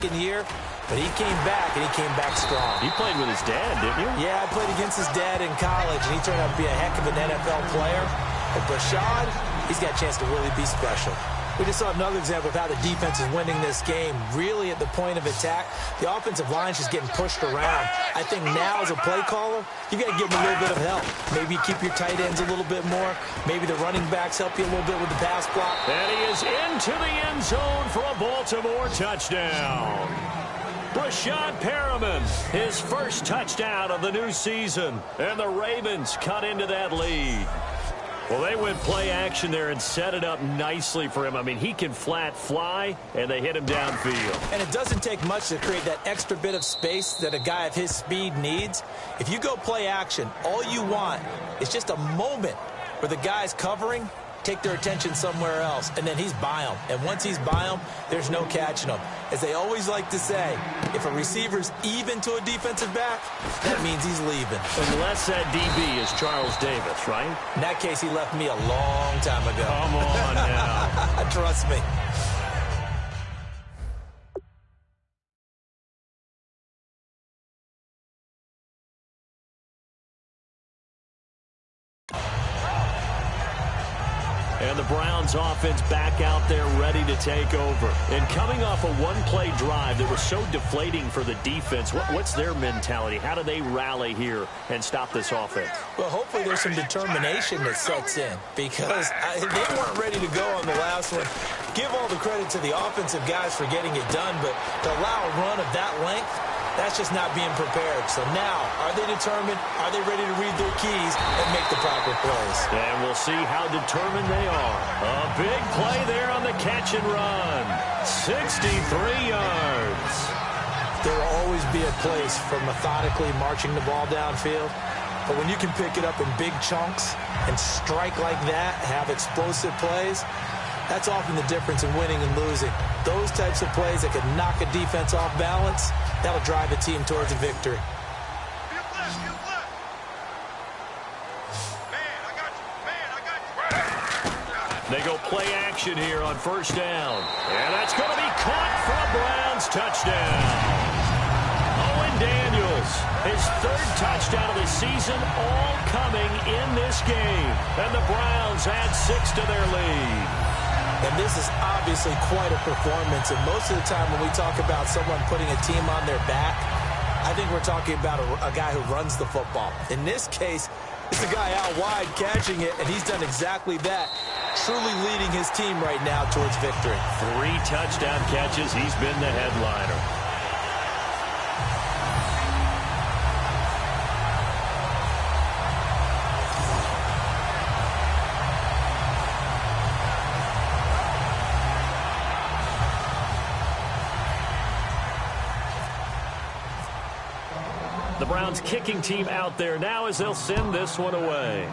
year, but he came back, and he came back strong. You played with his dad, didn't you? Yeah, I played against his dad in college, and he turned out to be a heck of an NFL player. But Brashad, he's got a chance to really be special. We just saw another example of how the defense is winning this game. Really at the point of attack, the offensive line's just getting pushed around. I think now as a play caller, you got to give them a little bit of help. Maybe keep your tight ends a little bit more. Maybe the running backs help you a little bit with the pass block. And he is into the end zone for a Baltimore touchdown. Brashad Perriman, his first touchdown of the new season. And the Ravens cut into that lead. Well, they went play action there and set it up nicely for him. I mean, he can flat fly, and they hit him downfield. And it doesn't take much to create that extra bit of space that a guy of his speed needs. If you go play action, all you want is just a moment where the guy's covering, take their attention somewhere else, and then he's by him. And once he's by him, there's no catching him. As they always like to say, if a receiver's even to a defensive back, that means he's leaving. Unless that DB is Charles Davis, right? In that case, he left me a long time ago. Come on now. Trust me. And the Browns offense back out there ready to take over. And coming off a one-play drive that was so deflating for the defense, what's their mentality? How do they rally here and stop this offense? Well, hopefully there's some determination that sets in because they weren't ready to go on the last one. Give all the credit to the offensive guys for getting it done, but to allow a run of that length, that's just not being prepared. So now, are they determined? Are they ready to read their keys and make the proper plays? And we'll see how determined they are. A big play there on the catch and run. 63 yards. There will always be a place for methodically marching the ball downfield. But when you can pick it up in big chunks and strike like that, have explosive plays, that's often the difference in winning and losing. Those types of plays that can knock a defense off balance, that'll drive a team towards a victory. They go play action here on first down. And that's going to be caught for a Browns touchdown. Owen Daniels, his third touchdown of the season, all coming in this game. And the Browns add 6 to their lead. And this is obviously quite a performance. And most of the time when we talk about someone putting a team on their back, I think we're talking about a guy who runs the football. In this case, it's a guy out wide catching it, and he's done exactly that, truly leading his team right now towards victory. 3 touchdown catches. He's been the headliner. The Browns kicking team out there now as they'll send this one away.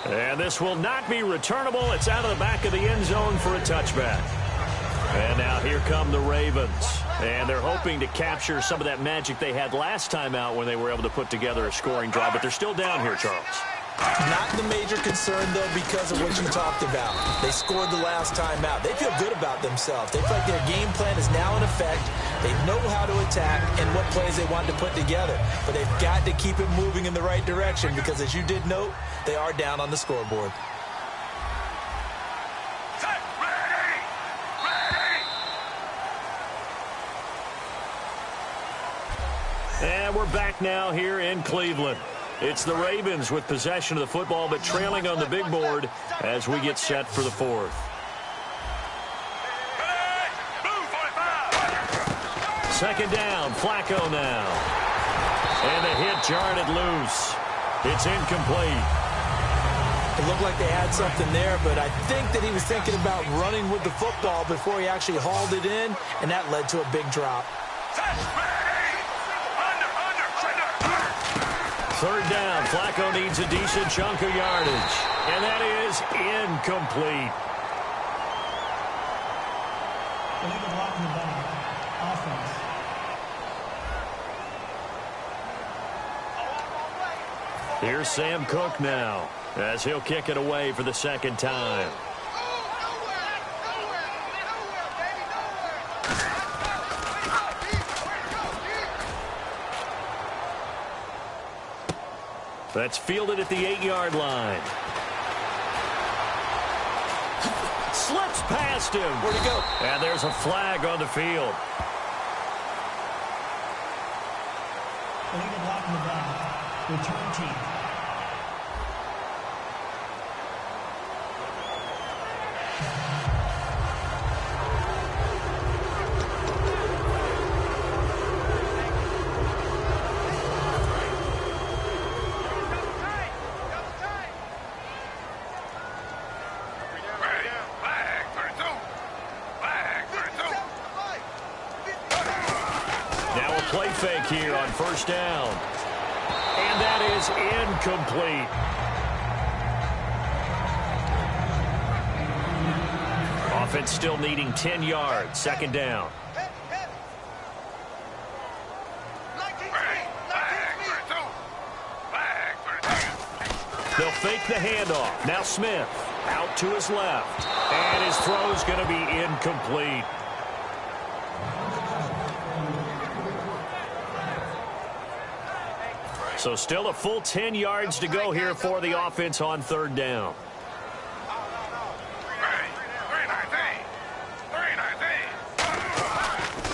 And this will not be returnable. It's out of the back of the end zone for a touchback. And now here come the Ravens. And they're hoping to capture some of that magic they had last time out when they were able to put together a scoring drive. But they're still down here, Charles. Not the major concern, though, because of what you talked about. They scored the last time out. They feel good about themselves. They feel like their game plan is now in effect. They know how to attack and what plays they want to put together. But they've got to keep it moving in the right direction because, as you did note, they are down on the scoreboard. And we're back now here in Cleveland. It's the Ravens with possession of the football, but trailing on the big board as we get set for the fourth. Second down, Flacco now. And the hit jarred it loose. It's incomplete. It looked like they had something there, but I think that he was thinking about running with the football before he actually hauled it in, and that led to a big drop. Third down, Flacco needs a decent chunk of yardage. And that is incomplete. Here's Sam Cook now, as he'll kick it away for the second time. That's fielded at the 8-yard line. Slips past him. Where'd he go? And there's a flag on the field. Illegal block in the back. Return team. Play fake here on first down. And that is incomplete. Offense still needing 10 yards. Second down. They'll fake the handoff. Now Smith out to his left. And his throw's going to be incomplete. So still a full 10 yards to go here for the offense on third down.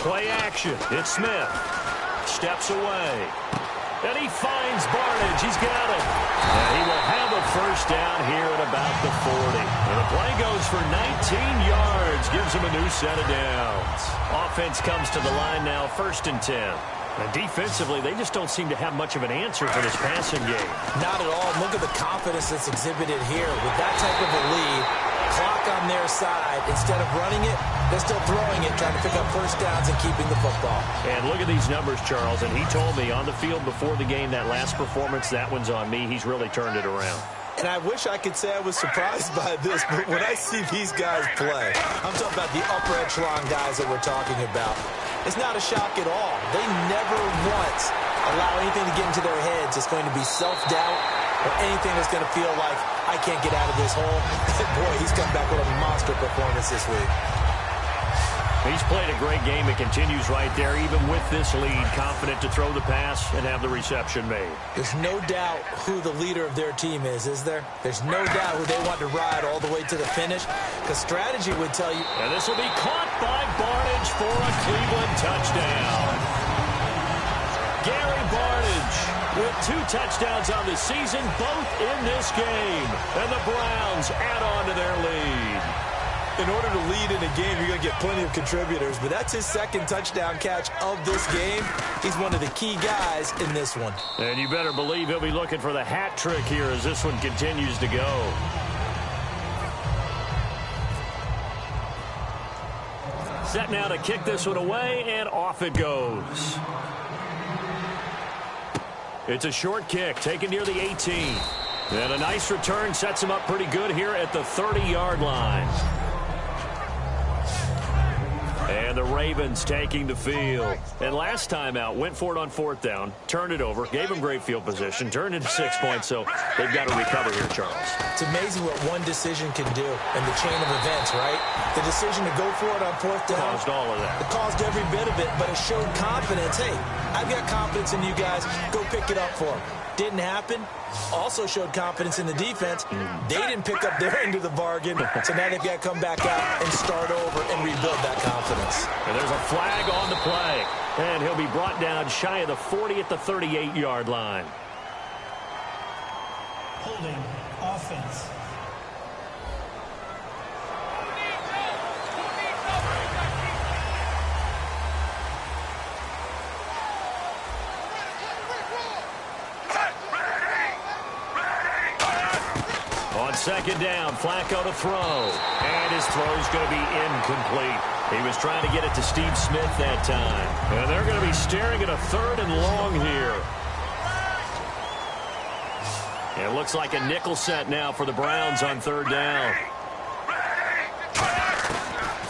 Play action. It's Smith. Steps away. And he finds Barnidge. He's got it. And he will have a first down here at about the 40. And the play goes for 19 yards. Gives him a new set of downs. Offense comes to the line now, 1st and 10. And defensively, they just don't seem to have much of an answer for this passing game. Not at all. Look at the confidence that's exhibited here. With that type of a lead, clock on their side, instead of running it, they're still throwing it, trying to pick up first downs and keeping the football. And look at these numbers, Charles. And he told me on the field before the game, that last performance, that one's on me. He's really turned it around. And I wish I could say I was surprised by this, but when I see these guys play, I'm talking about the upper echelon guys that we're talking about. It's not a shock at all. They never once allow anything to get into their heads. It's going to be self-doubt or anything that's going to feel like, I can't get out of this hole. Boy, he's come back with a monster performance this week. He's played a great game. It continues right there, even with this lead, confident to throw the pass and have the reception made. There's no doubt who the leader of their team is there? There's no doubt who they want to ride all the way to the finish, because strategy would tell you. And this will be caught by Barnidge for a Cleveland touchdown. Gary Barnidge with 2 touchdowns on the season, both in this game. And the Browns add on to their lead. In order to lead in a game, you're going to get plenty of contributors, but that's his 2nd touchdown catch of this game. He's one of the key guys in this one. And you better believe he'll be looking for the hat trick here as this one continues to go. Set now to kick this one away, and off it goes. It's a short kick, taken near the 18. And a nice return sets him up pretty good here at the 30-yard line. And the Ravens taking the field. And last time out, went for it on 4th down, turned it over, gave him great field position, turned into 6 points, so they've got to recover here, Charles. It's amazing what one decision can do in the chain of events, right? The decision to go for it on 4th down. Caused all of that. It caused every bit of it, but it showed confidence. Hey, I've got confidence in you guys. Go pick it up for them. Didn't happen. Also showed confidence in the defense. They didn't pick up their end of the bargain, so now they've got to come back out and start over and rebuild that confidence. And there's a flag on the play. And he'll be brought down shy of the 40 at the 38-yard line. Holding offense. On 2nd down, Flacco to throw. And his throw's going to be incomplete. He was trying to get it to Steve Smith that time. And they're going to be staring at a 3rd and long here. And it looks like a nickel set now for the Browns on 3rd down.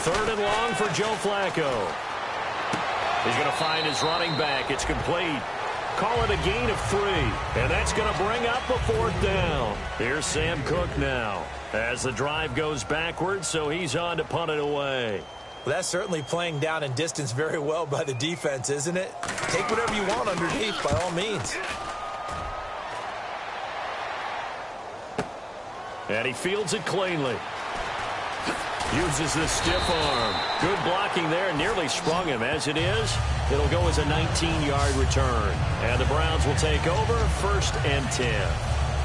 3rd and long for Joe Flacco. He's going to find his running back. It's complete. Call it a gain of 3. And that's going to bring up a 4th down. Here's Sam Cook now as the drive goes backwards, so he's on to punt it away. Well, that's certainly playing down and distance very well by the defense, isn't it? Take whatever you want underneath, by all means. And he fields it cleanly. Uses the stiff arm. Good blocking there. Nearly sprung him. As it is, it'll go as a 19-yard return. And the Browns will take over 1st and 10.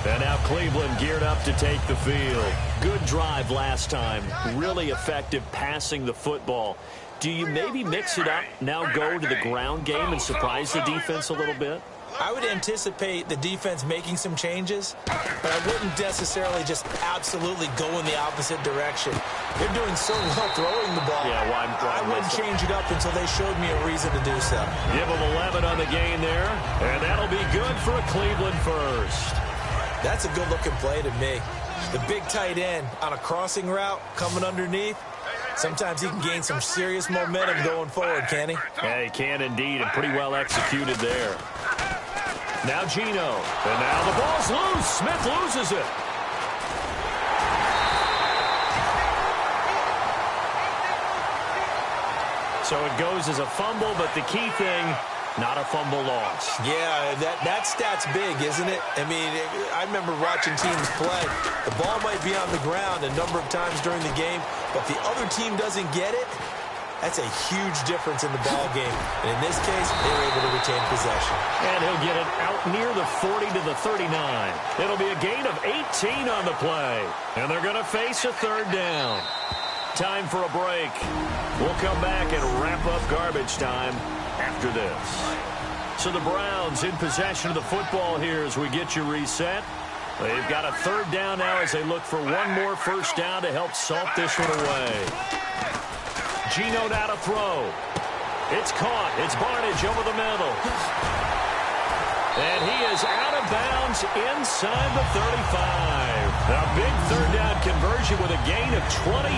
And now Cleveland geared up to take the field. Good drive last time. Really effective passing the football. Do you maybe mix it up, now go to the ground game and surprise the defense a little bit? I would anticipate the defense making some changes, but I wouldn't necessarily just absolutely go in the opposite direction. They're doing so well throwing the ball. Yeah, well, I wouldn't change it up until they showed me a reason to do so. Give them 11 on the gain there, and that'll be good for a Cleveland first. That's a good-looking play to me. The big tight end on a crossing route coming underneath. Sometimes he can gain some serious momentum going forward, can he? Yeah, he can indeed, and pretty well executed there. Now Geno, and now the ball's loose. Smith loses it. So it goes as a fumble, but the key thing, not a fumble loss. Yeah, that stat's big, isn't it? I mean, I remember watching teams play. The ball might be on the ground a number of times during the game, but the other team doesn't get it. That's a huge difference in the ball game. And in this case, they were able to retain possession. And he'll get it out near the 40 to the 39. It'll be a gain of 18 on the play. And they're going to face a 3rd down. Time for a break. We'll come back and wrap up garbage time after this. So the Browns in possession of the football here as we get you reset. They've got a 3rd down now as they look for one more 1st down to help salt this one away. Geno now to throw. It's caught. It's Barnage over the middle. And he is out of bounds inside the 35. A big 3rd down conversion with a gain of 28.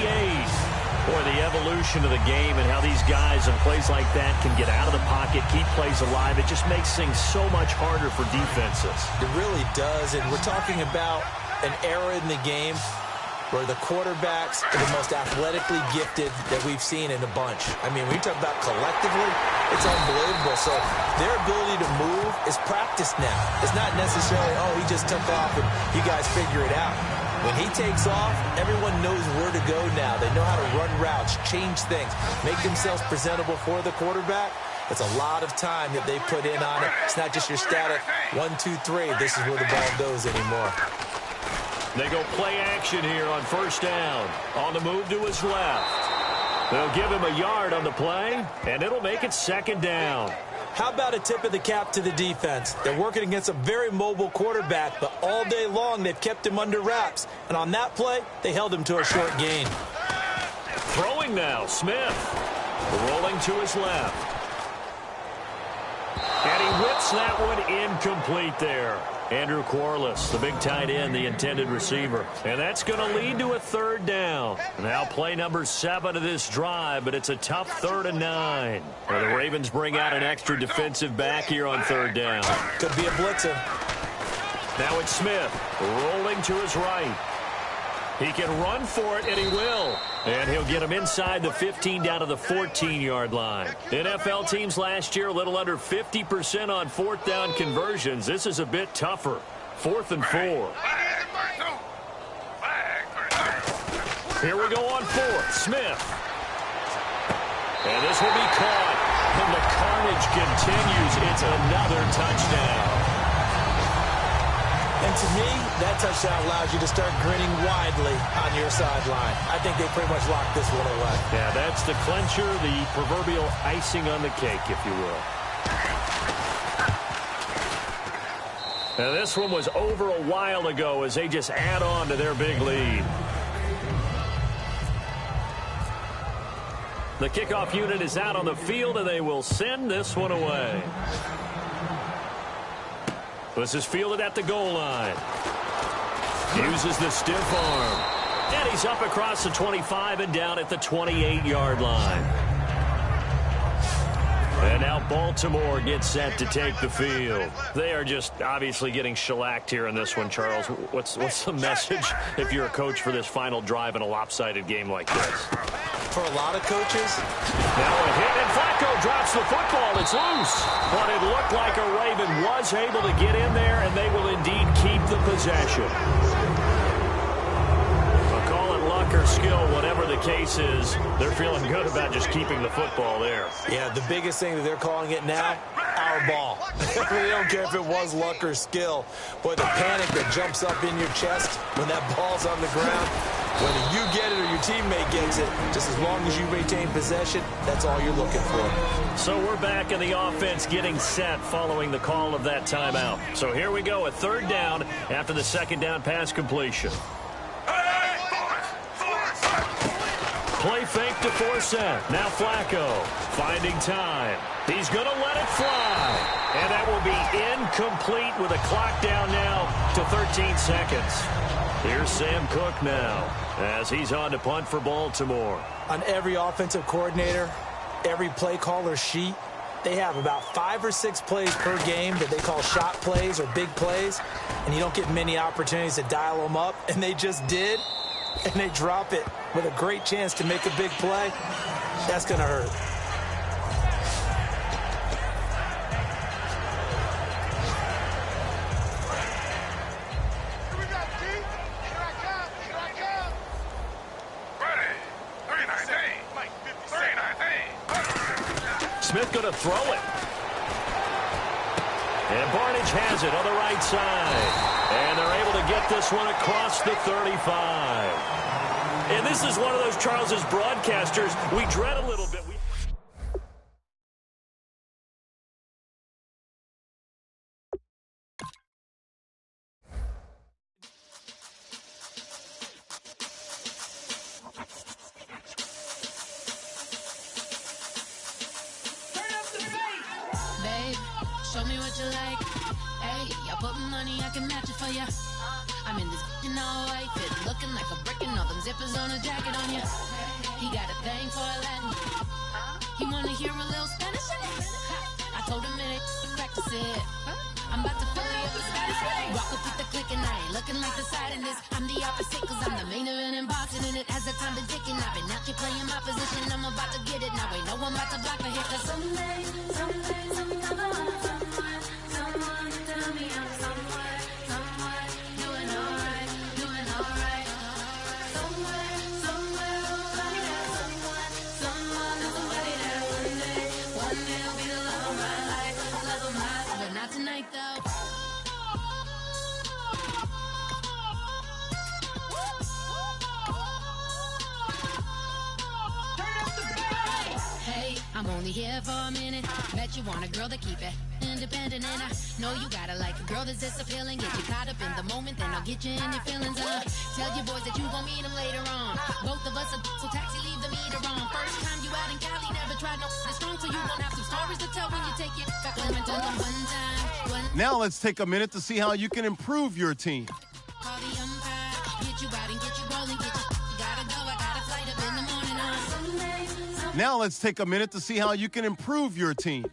Boy, the evolution of the game and how these guys in plays like that can get out of the pocket, keep plays alive. It just makes things so much harder for defenses. It really does, and we're talking about an era in the game where the quarterbacks are the most athletically gifted that we've seen in a bunch. I mean, when you talk about collectively, it's unbelievable. So their ability to move is practiced now. It's not necessarily, oh, he just took off and you guys figure it out. When he takes off, everyone knows where to go now. They know how to run routes, change things, make themselves presentable for the quarterback. It's a lot of time that they put in on it. It's not just your static 1, 2, 3. This is where the ball goes anymore. They go play action here on 1st down. On the move to his left. They'll give him a yard on the play, and it'll make it 2nd down. How about a tip of the cap to the defense? They're working against a very mobile quarterback, but all day long they've kept him under wraps. And on that play, they held him to a short gain. Throwing now, Smith. Rolling to his left. And he whips that one incomplete there. Andrew Corliss, the big tight end, the intended receiver. And that's going to lead to a 3rd down. Now play number 7 of this drive, but it's a tough 3rd and 9. Well, the Ravens bring out an extra defensive back here on 3rd down. Could be a blitzer. Now it's Smith, rolling to his right. He can run for it, and he will. And he'll get him inside the 15 down to the 14-yard line. NFL teams last year a little under 50% on 4th down conversions. This is a bit tougher. 4th and 4. Here we go on 4th. Smith. And this will be caught. And the carnage continues. It's another touchdown. And to me, that touchdown allows you to start grinning widely on your sideline. I think they pretty much locked this one away. Yeah, that's the clincher, the proverbial icing on the cake, if you will. Now, this one was over a while ago as they just add on to their big lead. The kickoff unit is out on the field, and they will send this one away. This is fielded at the goal line. Uses the stiff arm. And he's up across the 25 and down at the 28-yard line. And now Baltimore gets set to take the field. They are just obviously getting shellacked here in this one, Charles. What's the message if you're a coach for this final drive in a lopsided game like this? For a lot of coaches. Now a hit, and Flacco drops the football. It's loose. But it looked like a Raven was able to get in there, and they will indeed keep the possession. luck or skill, whatever the case is, they're feeling good about just keeping the football there. Yeah, the biggest thing that they're calling it now, our ball. They don't care if it was luck or skill. Boy, the panic that jumps up in your chest when that ball's on the ground, whether you get it or your teammate gets it, just as long as you retain possession, that's all you're looking for. So we're back in the offense getting set following the call of that timeout. So here we go, a third down after the second down pass completion. Play fake to force it. Now Flacco finding time. He's going to let it fly. And that will be incomplete with a clock down now to 13 seconds. Here's Sam Cook now as he's on to punt for Baltimore. On every offensive coordinator, every play caller sheet, they have about 5 or 6 plays per game that they call shot plays or big plays, and you don't get many opportunities to dial them up, and they just did, and they drop it with a great chance to make a big play. That's going to hurt. Smith going to throw it. And Barnage has it on the right side. And they're able to get this one across the 35. And this is one of those, Charles, as broadcasters, we dread a little bit. Show me what you like. Hey, I put money, I can match it for ya. I'm in this all white fit, looking like a brick and all them zippers on a jacket on ya. He got a thing for Latin. He wanna hear a little Spanish. I told him it ain't to practice it. I'm about to fill up the status. Walk up with the click and I ain't looking like the side in this. I'm the opposite cause I'm the main event in boxing and it has the time been ticking. I've been out here playing my position. I'm about to get it now. Ain't no one about to block my hit cause someday, sometimes I want someone to tell me I'm somewhere doing alright. Somewhere, somebody that somebody that one day will be the love of my life, but not tonight though. Hey, I'm only here for a minute. Bet you want a girl to keep it independent, and I know you gotta like a girl that's this appealing. Get you caught up in the moment, then I'll get you in your feelings. Tell your boys that you gon' meet them later on. Both of us are so taxi, leave the meter on. First time you out in Cali, never tried no strong, so you gon' have some stories to tell when you take it back home and tell them one time. Now let's take a minute to see how you can improve your team. Call the umpire, get you out and get you rolling, get you gotta go, I got a flight up in the morning on Sunday. Now let's take a minute to see how you can improve your team.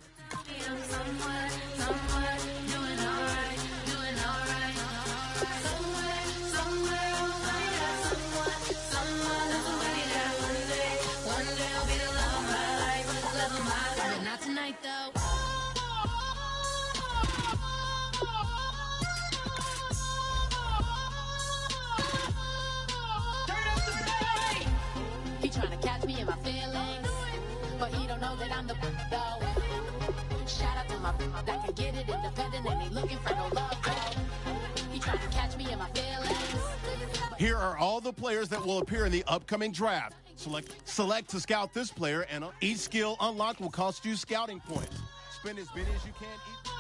Trying to catch me in my feelings, but he don't know that I'm the though. Shout out to my that can get it independent and ain't looking for no love though. He trying to catch me in my feelings. Here are all the players that will appear in the upcoming draft. Select to scout this player, and each skill unlocked will cost you scouting points. Spend as many as you can each.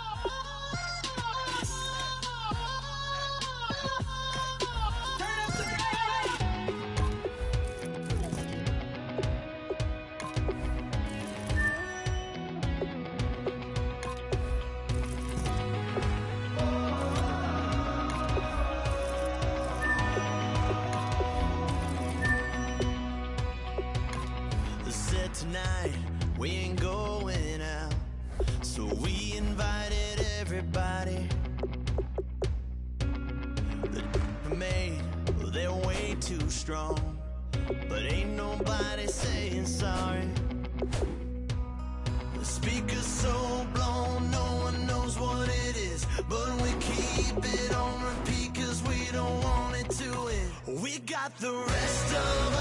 Tonight we ain't going out, so we invited everybody. The made, they're way too strong, but ain't nobody saying sorry. The speaker's so blown, no one knows what it is, but we keep it on repeat cause we don't want it to end. We got the rest of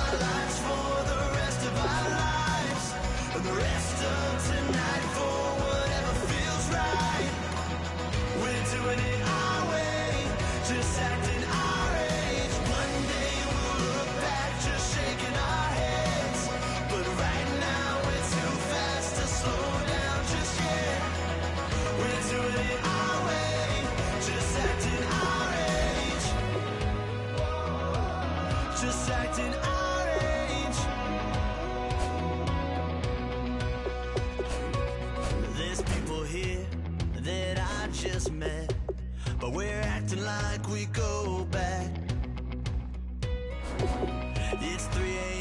just met, but we're acting like we go back. It's 3 a.m.